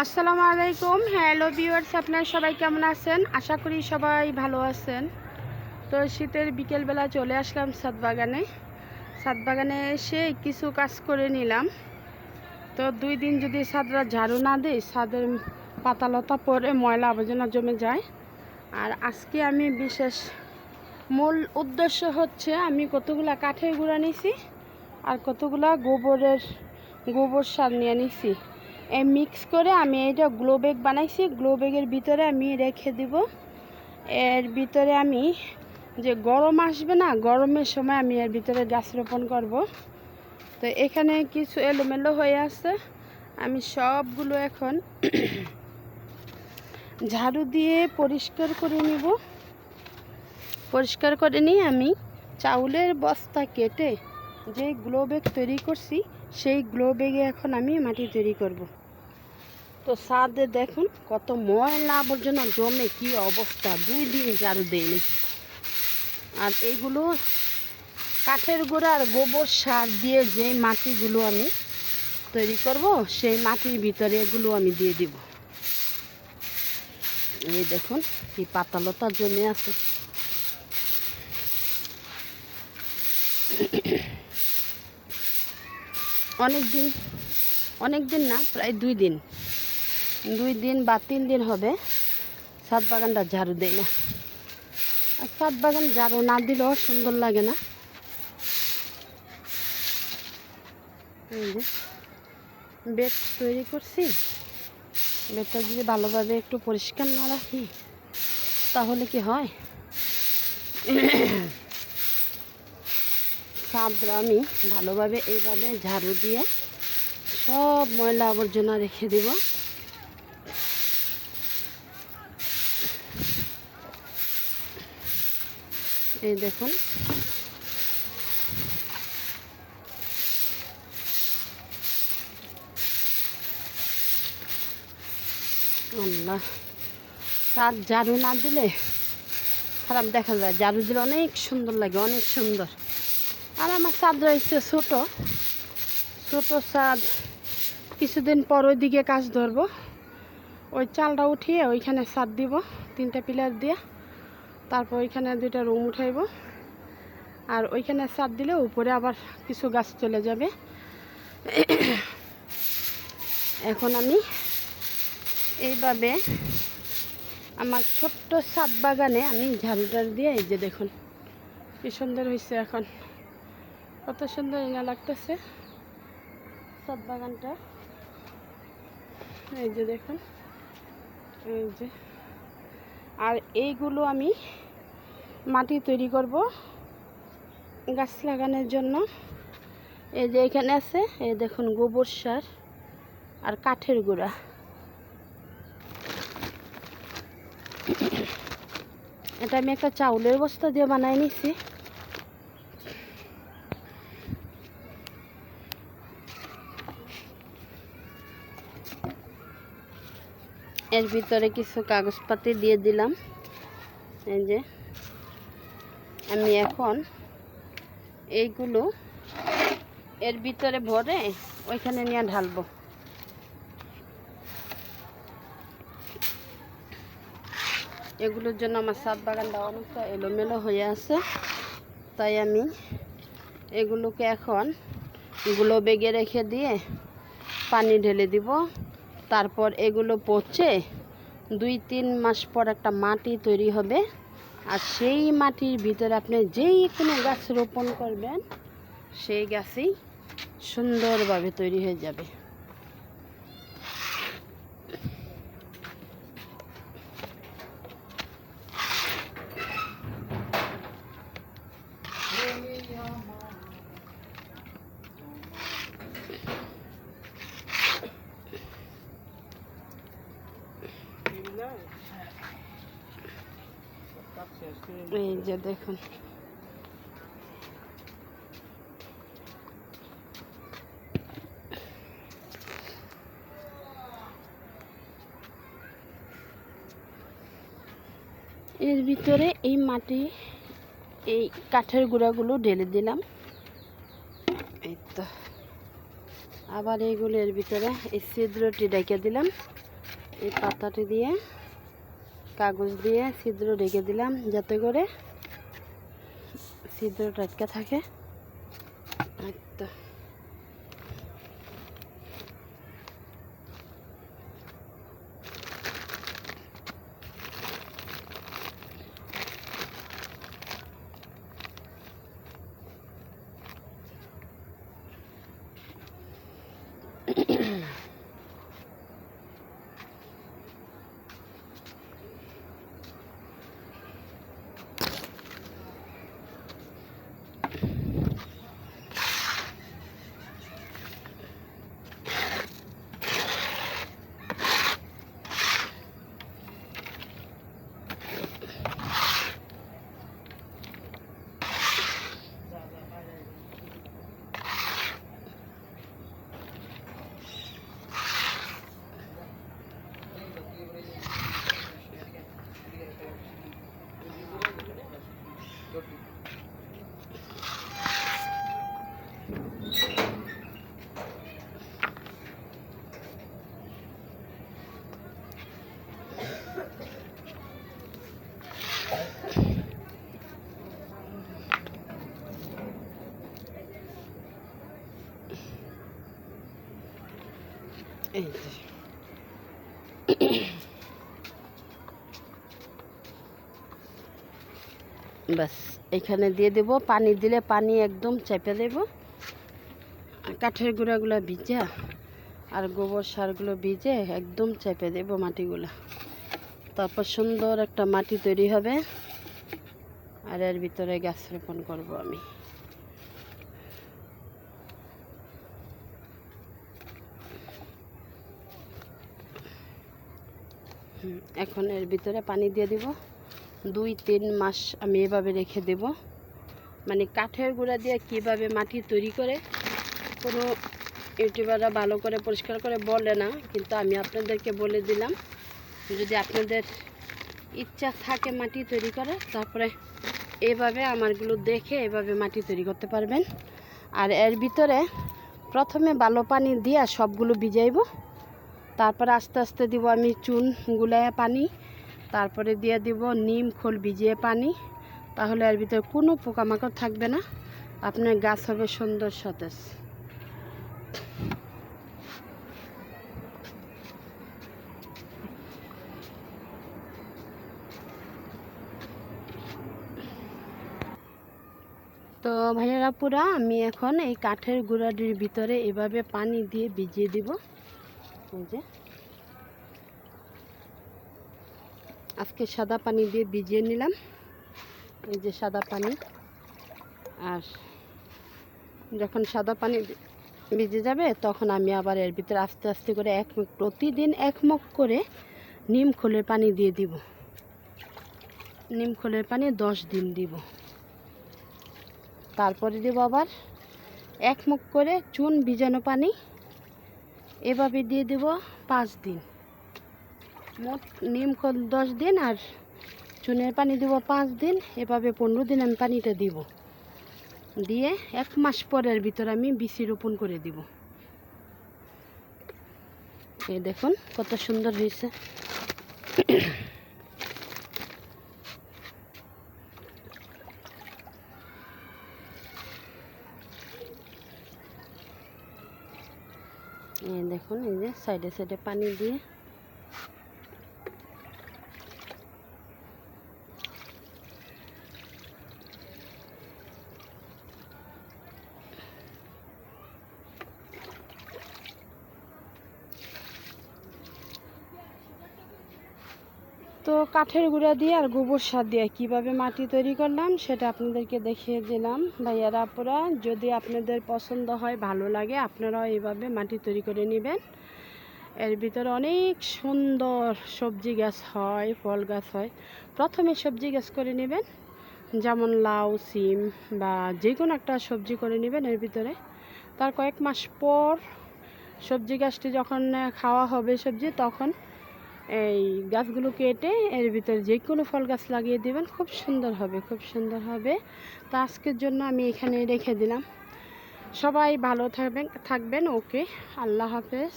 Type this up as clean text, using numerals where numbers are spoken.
আসসালামু আলাইকুম। Hello viewers, আপনারা সবাই কেমন আছেন? আশা করি সবাই ভালো আছেন। তো শীতের বিকেলবেলা চলে আসলাম ছাদ বাগানে এসে কিছু কাজ করে নিলাম। তো 2 দিন যদি ছাদরা ঝাড়ু না দিই, ছাদের পাতালতা পরে ময়লা আবর্জনা জমে যায়। আর আজকে আমি বিশেষ মূল উদ্দেশ্য হচ্ছে আমি কতগুলা কাঠের গুঁড়া নিছি আর কতগুলা গোবর সার নিয়ে নিছি। এই মিক্স করে আমি এটা গ্লো ব্যাগ বানাইছি। গ্লো ব্যাগের ভিতরে আমি রেখে দিব। এর ভিতরে আমি যে গরম আসবে না, গরমের সময় আমি এর ভিতরে গাছ রোপণ করব। তো এখানে কিছু এলোমেলো হয়ে আছে, আমি সবগুলো এখন ঝাড়ু দিয়ে পরিষ্কার করে নিব। পরিষ্কার করে নিয়ে আমি চাউলের বস্তা কেটে যে গ্লো ব্যাগ তৈরি করছি, সেই গ্লো ব্যাগে এখন আমি মাটি তৈরি করব। তো ছাদে দেখুন কত ময়লা আবর্জনা জমে, কি অবস্থা। 2 দিন ঝাড়ু দেয়নি। আর এইগুলো কাঠের গুঁড়া আর গোবর সার দিয়ে যে মাটিগুলো আমি তৈরি করব, সেই মাটির ভিতরে এগুলো আমি দিয়ে দিব। এই দেখুন কি পাতালতা জমে আছে। অনেক দিন না, প্রায় 2 দিন বা 3 দিন হবে ছাদ বাগানটা ঝাড়ু দেয় না। আর ছাদ বাগান ঝাড়ু না দিলেও সুন্দর লাগে না। এই যে বেড তৈরি করছি, বেডটা যদি ভালোভাবে একটু পরিষ্কার না রাখি তাহলে কি হয়, ছাদটা আমি ভালোভাবে এইভাবে ঝাড়ু দিয়ে সব ময়লা আবর্জনা রেখে দেব। এই দেখুন আল্লাহ, ছাদ ঝাড়ু না দিলে খারাপ দেখা যায়, ঝাড়ু দিলে অনেক সুন্দর লাগে, অনেক সুন্দর। আর আমার ছাদ রয়েছে ছোট ছাদ। কিছুদিন পর ওই দিকে কাজ ধরবো, ওই চালটা উঠিয়ে ওইখানে ছাদ দিব 3টা পিলার দিয়ে। তারপর ওইখানে 2টা রুম উঠাইব। আর ওইখানে ছাদ দিলে উপরে আবার কিছু গাছ চলে যাবে। এখন আমি এইভাবে আমার ছোট্ট ছাদ বাগানে আমি ঝাড়ুটার দিয়ে, এই যে দেখুন কি সুন্দর হয়েছে। এখন কত সুন্দর না লাগতেছে ছাদ বাগানটা। এই যে দেখুন, এই যে। আর এইগুলো আমি মাটি তৈরি করব গাছ লাগানোর জন্য। এই যে এখানে আছে, এই দেখুন গোবর সার আর কাঠের গুঁড়া। এটা আমি একটা চাউলের বস্তা দিয়ে বানাই নিছি। এর ভিতরে কিছু কাগজপাতি দিয়ে দিলাম। এই যে আমি এখন এইগুলো এর ভিতরে ভরে ওইখানে নিয়ে ঢালবো। এগুলোর জন্য আমার ছাদ বাগানটা অনেকটা এলোমেলো হয়ে আছে, তাই আমি এগুলোকে এখন গ্লো ব্যাগে রেখে দিয়ে পানি ঢেলে দিব। তারপর এগুলো পচে 2-3 মাস পর একটা মাটি তৈরি হবে। আর সেই মাটির ভিতরে আপনি যেই কোনো গাছ রোপণ করবেন, সেই গাছই সুন্দরভাবে তৈরি হয়ে যাবে। এই যে দেখুন এর ভিতরে এই মাটি, এই কাঠের গুঁড়াগুলো ঢেলে দিলাম। এই তো আবার এইগুলো এর ভিতরে এই ছিদ্রটি রেখে দিলাম। এই পাতাটি দিয়ে কাগজ দিয়ে ছিদ্র ঢেকে দিলাম যাতে করে ছিদ্রটা আটকে থাকে। তো এই যে বাস এখানে দিয়ে দেব। পানি দিলে পানি একদম চেপে দেব। কাঠের গুঁড়াগুলো ভিজা আর গোবর সারগুলো ভিজে একদম চেপে দেব মাটিগুলো। তারপর সুন্দর একটা মাটি তৈরি হবে আর এর ভিতরে গাছ রোপণ করব আমি। এখন এর ভিতরে পানি দিয়ে দিব। 2-3 মাস আমি এভাবে রেখে দেব। মানে কাঠের গুঁড়া দিয়ে কিভাবে মাটি তৈরি করে কোনো ইউটিউবাররা ভালো করে পরিষ্কার করে বলে না, কিন্তু আমি আপনাদেরকে বলে দিলাম। যদি আপনাদের ইচ্ছা থাকে মাটি তৈরি করে, তারপরে এভাবে আমারগুলো দেখে এভাবে মাটি তৈরি করতে পারবেন। আর এর ভিতরে প্রথমে ভালো পানি দিয়ে সবগুলো ভিজাইব, তারপরে আস্তে আস্তে দিব আমি চুন গুলায় পানি, তারপরে দিয়ে দিব নিম খোল ভিজিয়ে পানি। তাহলে এর ভিতরে কোনো পোকামাকড় থাকবে না, আপনার গাছ হবে সুন্দর সতেজ। তো ভাইয়েরা পুরা আমি এখন এই কাঠের গুঁড়াটির ভিতরে এভাবে পানি দিয়ে ভিজিয়ে দিব। এই যে আজকে সাদা পানি দিয়ে ভিজিয়ে নিলাম। এই যে সাদা পানি। আর যখন সাদা পানি ভিজে যাবে তখন আমি আবার এর ভিতরে আস্তে আস্তে করে প্রতিদিন 1 মগ করে নিম খোলের পানি দিয়ে দিব। নিম খোলের পানি 10 দিন দিব। তারপরে দেব আবার 1 মগ করে চুন ভিজানো পানি, এভাবে দিয়ে দেব 5 দিন। মোট নিম খোল 10 দিন আর চুনের পানি দেব 5 দিন। এভাবে 15 দিন আমি পানিটা দিব। দিয়ে 1 মাস পরের ভিতরে আমি বিচি রোপণ করে দিব। এই দেখুন কত সুন্দর হয়েছে। এই দেখুন, এই যে সাইডে সাইডে পানি দিয়ে তো কাঠের গুঁড়া দিয়ে আর গোবর সার দিয়ে কীভাবে মাটি তৈরি করলাম সেটা আপনাদেরকে দেখিয়ে দিলাম। ভাইয়ারা আপুরা, যদি আপনাদের পছন্দ হয়, ভালো লাগে, আপনারাও এইভাবে মাটি তৈরি করে নেবেন। এর ভিতরে অনেক সুন্দর সবজি গাছ হয়, ফল গাছ হয়। প্রথমে সবজি গাছ করে নেবেন, যেমন লাউ, সিম বা যে কোনো একটা সবজি করে নেবেন এর ভিতরে। তার কয়েক মাস পর সবজি গাছটি যখন খাওয়া হবে সবজি, তখন এই গাছগুলো কেটে এর ভিতরে যে কোনো ফল গাছ লাগিয়ে দেবেন। খুব সুন্দর হবে, খুব সুন্দর হবে। তো আজকের জন্য আমি এখানে রেখে দিলাম। সবাই ভালো থাকবেন। ওকে, আল্লাহ হাফেজ।